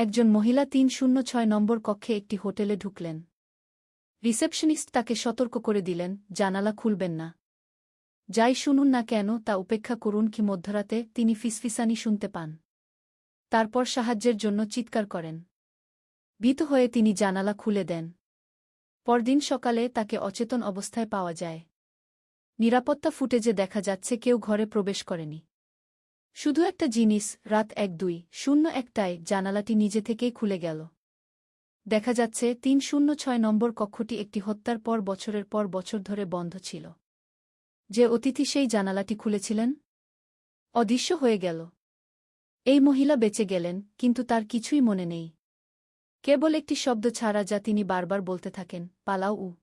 একজন মহিলা ৩০৬ নম্বর কক্ষে একটি হোটেলে ঢুকলেন। রিসেপশনিস্ট তাকে সতর্ক করে দিলেন, জানালা খুলবেন না। যাই শুনুন না কেন তা উপেক্ষা করুন কি মধ্যরাতে তিনি ফিসফিসানি শুনতে পান। তারপর সাহায্যের জন্য চিৎকার করেন। ভীত হয়ে তিনি জানালা খুলে দেন। পরদিন সকালে তাকে অচেতন অবস্থায় পাওয়া যায়। নিরাপত্তা ফুটেজে দেখা যাচ্ছে কেউ ঘরে প্রবেশ করেনি। শুধু একটা জিনিস, রাত ১:২:০১টায় জানালাটি নিজে থেকেই খুলে গেল। দেখা যাচ্ছে ৩০৬ নম্বর কক্ষটি একটি হত্যার পর বছরের পর বছর ধরে বন্ধ ছিল। যে অতিথি সেই জানালাটি খুলেছিলেন অদৃশ্য হয়ে গেল। এই মহিলা বেঁচে গেলেন, কিন্তু তার কিছুই মনে নেই। কেবল একটি শব্দ ছাড়া যা তিনি বারবার বলতে থাকেন, পালাও।